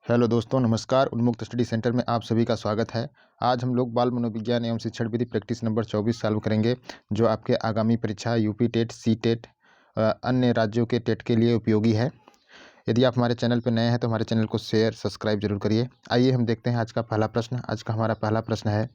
Hello दोस्तों, नमस्कार। उन्मुक्त स्टडी सेंटर में आप सभी का स्वागत है। आज हम लोग बाल मनोविज्ञान एवं शिक्षण विधि प्रैक्टिस नंबर 24 सॉल्व करेंगे, जो आपके आगामी परीक्षा यूपी टेट, सी टेट, अन्य राज्यों के टेट के लिए उपयोगी है। यदि आप हमारे चैनल पर नए हैं तो हमारे चैनल को शेयर सब्सक्राइब जरूर करिए। आइए हम देखते हैं आज का पहला प्रश्न। आज का हमारा पहला प्रश्न है,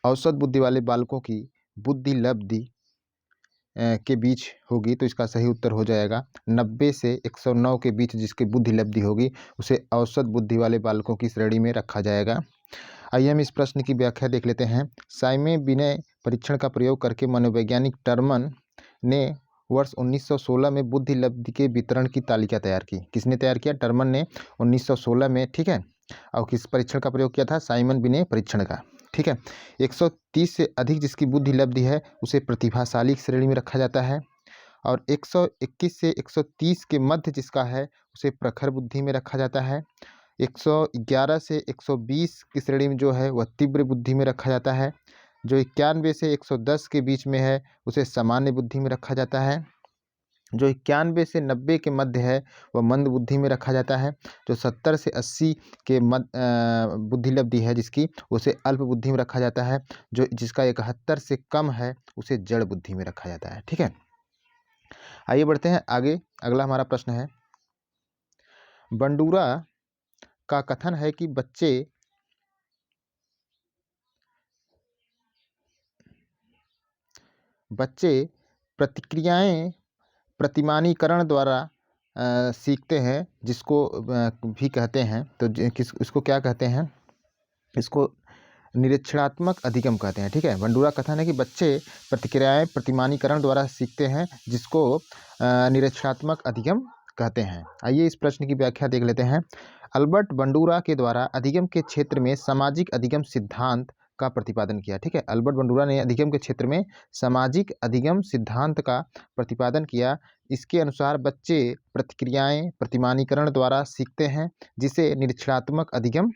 औसत बुद्धि वाले बालकों की बुद्धि लब्धि के बीच होगी, तो इसका सही उत्तर हो जाएगा 90 से 109 के बीच जिसकी बुद्धि लब्धि होगी उसे औसत बुद्धि वाले बालकों की श्रेणी में रखा जाएगा। आइए हम इस प्रश्न की व्याख्या देख लेते हैं। साइमे विनय परीक्षण का प्रयोग करके मनोवैज्ञानिक टर्मन ने वर्ष 1916 में बुद्धि लब्धि के वितरण की तालिका तैयार की। किसने तैयार किया? टर्मन ने 1916 में, ठीक है। और किस परीक्षण का प्रयोग किया था? साइमन विनय परीक्षण का, ठीक है। 130 से अधिक जिसकी बुद्धि लब्धि है उसे प्रतिभाशाली श्रेणी में रखा जाता है, और 121 से 130 के मध्य जिसका है उसे प्रखर बुद्धि में रखा जाता है। 111 से 120 की श्रेणी में जो है वह तीव्र बुद्धि में रखा जाता है। जो 91 से 110 के बीच में है उसे सामान्य बुद्धि में रखा जाता है। जो 91 से 90 के मध्य है वह मंद बुद्धि में रखा जाता है। जो 70 से 80 के बुद्धि लब्धि है जिसकी, उसे अल्प बुद्धि में रखा जाता है। जो जिसका 71 से कम है उसे जड़ बुद्धि में रखा जाता है, ठीक है। आइए बढ़ते हैं आगे। अगला हमारा प्रश्न है, बंडूरा का कथन है कि बच्चे प्रतिक्रियाएं प्रतिमानीकरण द्वारा सीखते हैं, जिसको भी कहते हैं, तो इसको क्या कहते हैं? इसको निरीक्षणात्मक अधिगम कहते हैं, ठीक है। बंडूरा कथन है कि बच्चे प्रतिक्रियाएं प्रतिमानीकरण द्वारा सीखते हैं, जिसको निरीक्षणात्मक अधिगम कहते हैं। आइए इस प्रश्न की व्याख्या देख लेते हैं। अल्बर्ट बंडूरा के द्वारा अधिगम के क्षेत्र में सामाजिक अधिगम सिद्धांत का प्रतिपादन किया, ठीक है। अल्बर्ट बंडूरा ने अधिगम के क्षेत्र में सामाजिक अधिगम सिद्धांत का प्रतिपादन किया। इसके अनुसार बच्चे प्रतिक्रियाएं प्रतिमानीकरण द्वारा सीखते हैं, जिसे निरीक्षणात्मक अधिगम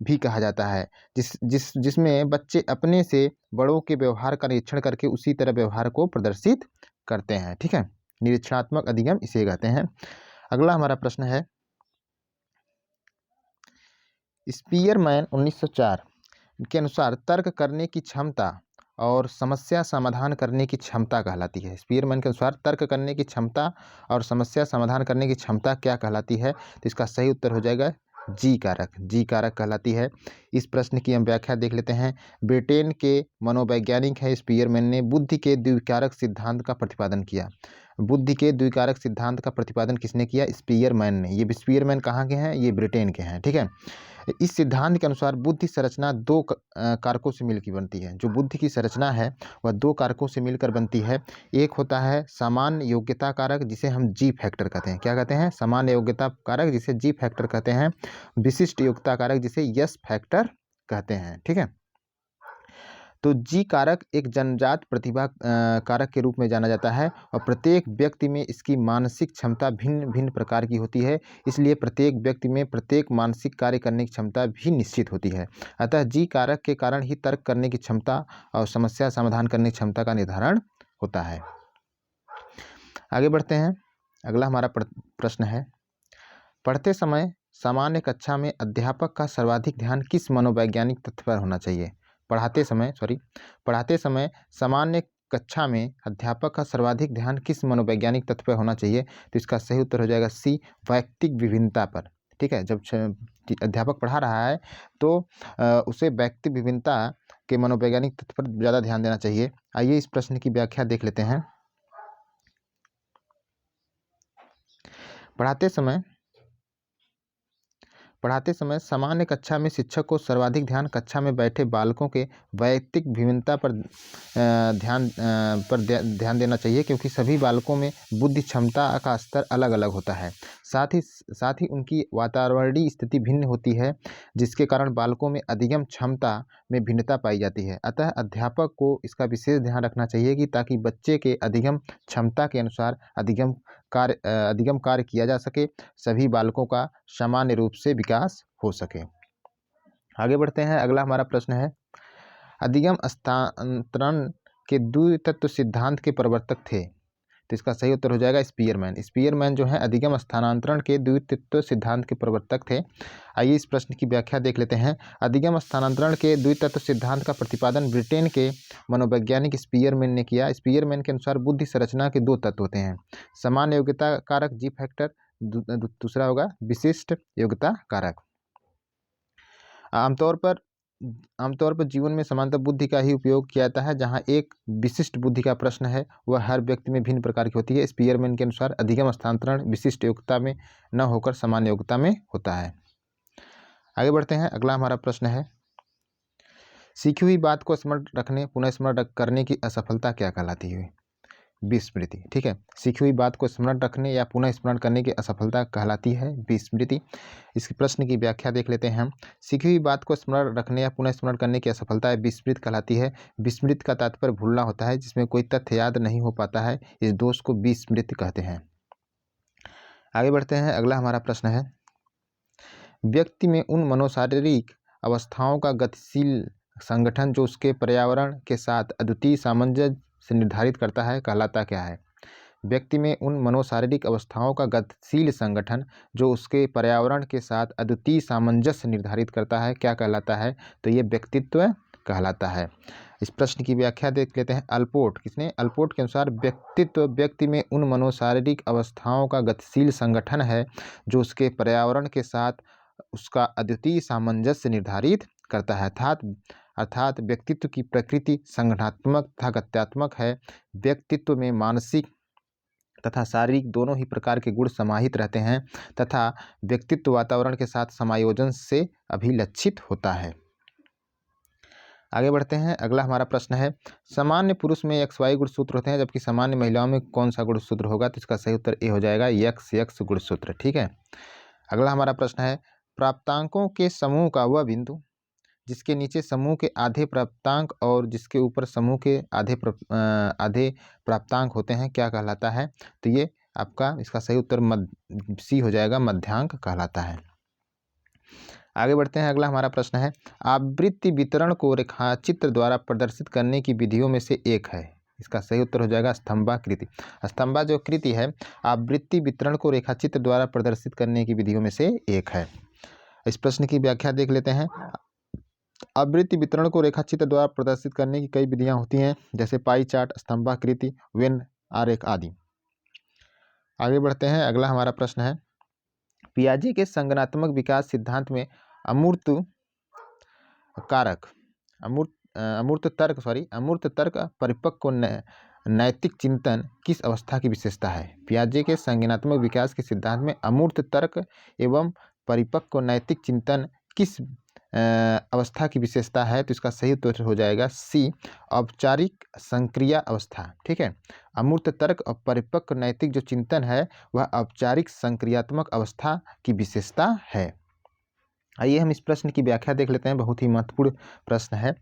भी कहा जाता है, जिसमें बच्चे अपने से बड़ों के व्यवहार का निरीक्षण करके उसी तरह व्यवहार को प्रदर्शित करते हैं, ठीक है। निरीक्षणात्मक अधिगम इसे कहते हैं। अगला हमारा प्रश्न है, स्पीयरमैन 1904 के अनुसार तर्क करने की क्षमता और समस्या समाधान करने की क्षमता कहलाती है। स्पीयरमैन के अनुसार तर्क करने की क्षमता और समस्या समाधान करने की क्षमता क्या कहलाती है? तो इसका सही उत्तर हो जाएगा जी कारक। जी कारक कहलाती है। इस प्रश्न की हम व्याख्या देख लेते हैं। ब्रिटेन के मनोवैज्ञानिक है स्पीयरमैन ने बुद्धि के द्विकारक सिद्धांत का प्रतिपादन किया। बुद्धि के द्विकारक सिद्धांत का प्रतिपादन किसने किया? स्पीयरमैन ने। ये स्पीयरमैन कहाँ के हैं? ये ब्रिटेन के हैं, ठीक है। इस सिद्धांत के अनुसार बुद्धि संरचना दो कारकों से मिलकर बनती है। जो बुद्धि की संरचना है वह दो कारकों से मिलकर बनती है। एक होता है सामान्य योग्यता कारक, जिसे हम जी फैक्टर कहते हैं। क्या कहते हैं? सामान्य योग्यता कारक, जिसे जी फैक्टर कहते हैं। विशिष्ट योग्यता कारक, जिसे यस फैक्टर कहते हैं, ठीक है। तो जी कारक एक जन्मजात प्रतिभा कारक के रूप में जाना जाता है, और प्रत्येक व्यक्ति में इसकी मानसिक क्षमता भिन्न भिन्न प्रकार की होती है। इसलिए प्रत्येक व्यक्ति में प्रत्येक मानसिक कार्य करने की क्षमता भी निश्चित होती है। अतः जी कारक के कारण ही तर्क करने की क्षमता और समस्या समाधान करने की क्षमता का निर्धारण होता है। आगे बढ़ते हैं। अगला हमारा प्रश्न है, पढ़ते समय सामान्य कक्षा में अध्यापक का सर्वाधिक ध्यान किस मनोवैज्ञानिक तथ्य पर होना चाहिए? पढ़ाते समय सामान्य कक्षा में अध्यापक का सर्वाधिक ध्यान किस मनोवैज्ञानिक तथ्य पर होना चाहिए? तो इसका सही उत्तर हो जाएगा सी, वैयक्तिक विभिन्नता पर, ठीक है। जब अध्यापक पढ़ा रहा है तो उसे वैयक्तिक विभिन्नता के मनोवैज्ञानिक तथ्य पर ज़्यादा ध्यान देना चाहिए। आइए इस प्रश्न की व्याख्या देख लेते हैं। पढ़ाते समय सामान्य कक्षा में शिक्षक को सर्वाधिक ध्यान कक्षा में बैठे बालकों के वैयक्तिक भिन्नता पर ध्यान देना चाहिए, क्योंकि सभी बालकों में बुद्धि क्षमता का स्तर अलग अलग होता है। साथ ही उनकी वातावरणीय स्थिति भिन्न होती है, जिसके कारण बालकों में अधिगम क्षमता में भिन्नता पाई जाती है। अतः अध्यापक को इसका विशेष ध्यान रखना चाहिए कि ताकि बच्चे के अधिगम क्षमता के अनुसार अधिगम कार्य किया जा सके, सभी बालकों का सामान्य रूप से विकास हो सके। आगे बढ़ते हैं। अगला हमारा प्रश्न है, अधिगम हस्तांतरण के द्वितत्व सिद्धांत के प्रवर्तक थे। तो इसका सही उत्तर हो जाएगा स्पीयरमैन। स्पीयरमैन जो है अधिगम स्थानांतरण के द्वितत्व सिद्धांत के प्रवर्तक थे। आइए इस प्रश्न की व्याख्या देख लेते हैं। अधिगम स्थानांतरण के द्वितत्व सिद्धांत का प्रतिपादन ब्रिटेन के मनोवैज्ञानिक स्पीयरमैन ने किया। स्पीयरमैन के अनुसार बुद्धि संरचना के दो तत्व होते हैं, सामान्य योग्यता कारक जी फैक्टर, दूसरा होगा विशिष्ट योग्यता कारक। आमतौर पर जीवन में समानता बुद्धि का ही उपयोग किया जाता है। जहां एक विशिष्ट बुद्धि का प्रश्न है वह हर व्यक्ति में भिन्न प्रकार की होती है। स्पीयरमैन के अनुसार अधिगम स्थानांतरण विशिष्ट योग्यता में न होकर सामान्य योग्यता में होता है। आगे बढ़ते हैं। अगला हमारा प्रश्न है, सीखी हुई बात को स्मरण रखने पुनः स्मरण करने की असफलता क्या कहलाती है? विस्मृति। ठीक है, सीखी हुई बात को स्मरण रखने या पुनः स्मरण करने की असफलता कहलाती है विस्मृति। इस प्रश्न की व्याख्या देख लेते हैं हम। सीखी हुई बात को स्मरण रखने या पुनः स्मरण करने की असफलता विस्मृत कहलाती है। विस्मृत का तात्पर्य भूलना होता है, जिसमें कोई तथ्य याद नहीं हो पाता है। इस दोष को विस्मृति कहते हैं। आगे बढ़ते हैं। अगला हमारा प्रश्न है, व्यक्ति में उन मनोशारीरिक अवस्थाओं का गतिशील संगठन जो उसके पर्यावरण के साथ अद्वितीय सामंजस्य से निर्धारित करता है कहलाता क्या है? व्यक्ति में उन मनोशारीरिक अवस्थाओं का गतिशील संगठन जो उसके पर्यावरण के साथ अद्वितीय सामंजस्य निर्धारित करता है क्या कहलाता है? तो ये व्यक्तित्व कहलाता है। इस प्रश्न की व्याख्या देख लेते हैं। अल्पोर्ट, किसने? अल्पोर्ट के अनुसार व्यक्तित्व व्यक्ति में उन मनोशारीरिक अवस्थाओं का गतिशील संगठन है जो उसके पर्यावरण के साथ उसका अद्वितीय सामंजस्य निर्धारित करता है। अर्थात व्यक्तित्व की प्रकृति संगठनात्मक तथा गत्यात्मक है। व्यक्तित्व में मानसिक तथा शारीरिक दोनों ही प्रकार के गुण समाहित रहते हैं तथा व्यक्तित्व वातावरण के साथ समायोजन से अभिलक्षित होता है। आगे बढ़ते हैं। अगला हमारा प्रश्न है, सामान्य पुरुष में XY गुणसूत्र होते हैं जबकि सामान्य महिलाओं में कौन सा गुणसूत्र होगा? तो इसका सही उत्तर ए हो जाएगा, XX गुणसूत्र। ठीक है। अगला हमारा प्रश्न है, प्राप्तांकों के समूह का वह बिंदु जिसके नीचे समूह के आधे प्राप्तांक और जिसके ऊपर समूह के आधे प्राप्तांक होते हैं क्या कहलाता है? तो ये आपका इसका सही उत्तर सी हो जाएगा, मध्यांक कहलाता है। आगे बढ़ते हैं। अगला हमारा प्रश्न है, आवृत्ति वितरण को रेखाचित्र द्वारा प्रदर्शित करने की विधियों में से एक है। इसका सही उत्तर हो जाएगा स्तंभाकृति। स्तंभा जो कृति है आवृत्ति वितरण को रेखाचित्र द्वारा प्रदर्शित करने की विधियों में से एक है। इस प्रश्न की व्याख्या देख लेते हैं। आवृत्ति वितरण को रेखाचित्र द्वारा प्रदर्शित करने की कई विधियां होती हैं, जैसे पाई चार्ट, स्तंभाकृति, वेन आरेख आदि। आगे बढ़ते हैं। अगला हमारा प्रश्न है, पियाजे के संज्ञानात्मक विकास सिद्धांत में अमूर्त तर्क परिपक्व नैतिक चिंतन किस अवस्था की विशेषता है? पियाजे के संज्ञानात्मक विकास के सिद्धांत में अमूर्त तर्क एवं परिपक्व नैतिक चिंतन किस अवस्था की विशेषता है? तो इसका सही उत्तर हो जाएगा सी, औपचारिक संक्रिया अवस्था। ठीक है, अमूर्त तर्क और परिपक्व नैतिक जो चिंतन है वह औपचारिक संक्रियात्मक अवस्था की विशेषता है। आइए हम इस प्रश्न की व्याख्या देख लेते हैं, बहुत ही महत्वपूर्ण प्रश्न है।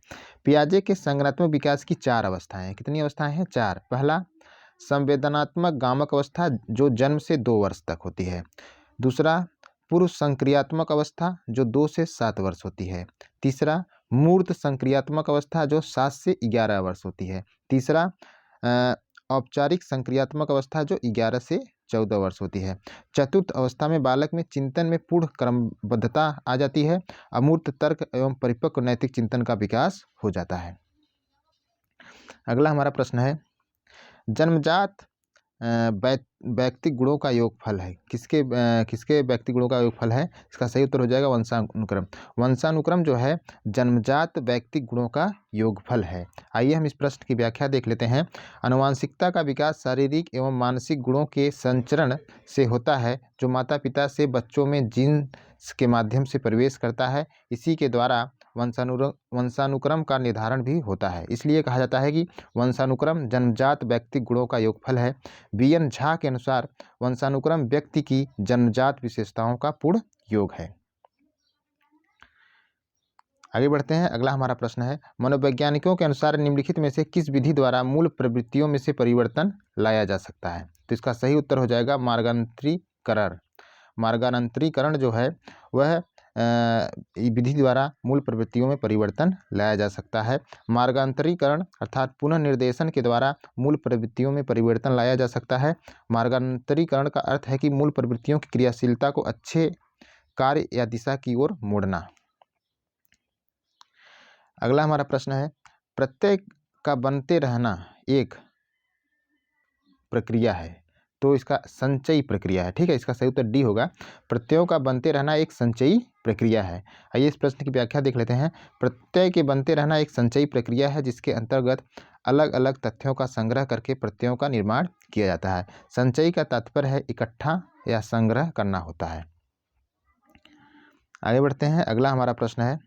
पियाजे के संज्ञानात्मक विकास की 4 अवस्थाएं, कितनी अवस्थाएं हैं? 4। पहला, संवेदनात्मक गामक अवस्था जो जन्म से 2 वर्ष तक होती है। दूसरा, पूर्व संक्रियात्मक अवस्था जो 2 से 7 वर्ष होती है। तीसरा, मूर्त संक्रियात्मक अवस्था जो 7 से 11 वर्ष होती है। तीसरा, औपचारिक संक्रियात्मक अवस्था जो 11 से 14 वर्ष होती है। चतुर्थ अवस्था में बालक में चिंतन में पूर्ण क्रमबद्धता आ जाती है। अमूर्त तर्क एवं परिपक्व नैतिक चिंतन का विकास हो जाता है। अगला हमारा प्रश्न है, जन्मजात व्यक्तिक गुणों का योगफल है। किसके व्यक्तिक गुणों का योगफल है? इसका सही उत्तर हो जाएगा वंशानुक्रम। वंशानुक्रम जो है जन्मजात व्यक्तिक गुणों का योगफल है। आइए हम इस प्रश्न की व्याख्या देख लेते हैं। आनुवंशिकता का विकास शारीरिक एवं मानसिक गुणों के संचरण से होता है जो माता पिता से बच्चों में जीन्स के माध्यम से प्रवेश करता है। इसी के द्वारा वंशानुक्रम का निर्धारण भी होता है। इसलिए कहा जाता है कि वंशानुक्रम जन्मजात व्यक्तिक गुणों का योगफल है। BN झा के अनुसार वंशानुक्रम व्यक्ति की जन्मजात विशेषताओं का पूर्ण योग है। आगे बढ़ते हैं। अगला हमारा प्रश्न है, मनोवैज्ञानिकों के अनुसार निम्नलिखित में से किस विधि द्वारा मूल प्रवृत्तियों में से परिवर्तन लाया जा सकता है? तो इसका सही उत्तर हो जाएगा मार्गांतरीकरण। मार्गांतरीकरण जो है वह विधि द्वारा मूल प्रवृत्तियों में परिवर्तन लाया जा सकता है। मार्गांतरीकरण अर्थात पुनः निर्देशन के द्वारा मूल प्रवृत्तियों में परिवर्तन लाया जा सकता है। मार्गांतरीकरण का अर्थ है कि मूल प्रवृत्तियों की क्रियाशीलता को अच्छे कार्य या दिशा की ओर मोड़ना। अगला हमारा प्रश्न है, प्रत्यय का बनते रहना एक प्रक्रिया है, तो इसका संचयी प्रक्रिया है। ठीक है, इसका सही उत्तर डी होगा। प्रत्ययों का बनते रहना एक संचयी प्रक्रिया है। आइए इस प्रश्न की व्याख्या देख लेते हैं। प्रत्यय के बनते रहना एक संचयी प्रक्रिया है जिसके अंतर्गत अलग अलग तथ्यों का संग्रह करके प्रत्ययों का निर्माण किया जाता है। संचयी का तात्पर्य है इकट्ठा या संग्रह करना होता है। आगे बढ़ते हैं। अगला हमारा प्रश्न है,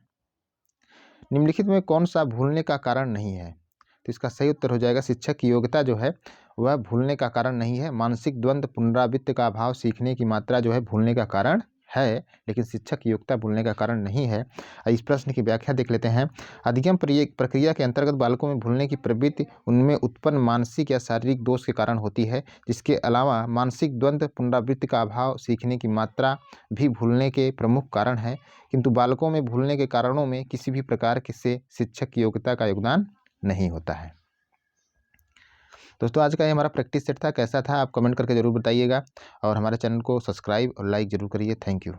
निम्नलिखित में कौन सा भूलने का कारण नहीं है? तो इसका सही उत्तर हो जाएगा शिक्षक की योग्यता जो है वह भूलने का कारण नहीं है। मानसिक द्वंद्व पुनरावृत्ति का अभाव सीखने की मात्रा जो है भूलने का कारण है, लेकिन शिक्षक की योग्यता भूलने का कारण नहीं है। इस प्रश्न की व्याख्या देख लेते हैं। अधिगम प्रक्रिया के अंतर्गत बालकों में भूलने की प्रवृत्ति उनमें उत्पन्न मानसिक या शारीरिक दोष के कारण होती है। जिसके अलावा मानसिक द्वंद्व पुनरावृत्ति का अभाव सीखने की मात्रा भी भूलने के प्रमुख कारण है, किंतु बालकों में भूलने के कारणों में किसी भी प्रकार से शिक्षक की योग्यता का योगदान नहीं होता है। दोस्तों आज का ये हमारा प्रैक्टिस सेट था, कैसा था आप कमेंट करके ज़रूर बताइएगा और हमारे चैनल को सब्सक्राइब और लाइक ज़रूर करिए। Thank you.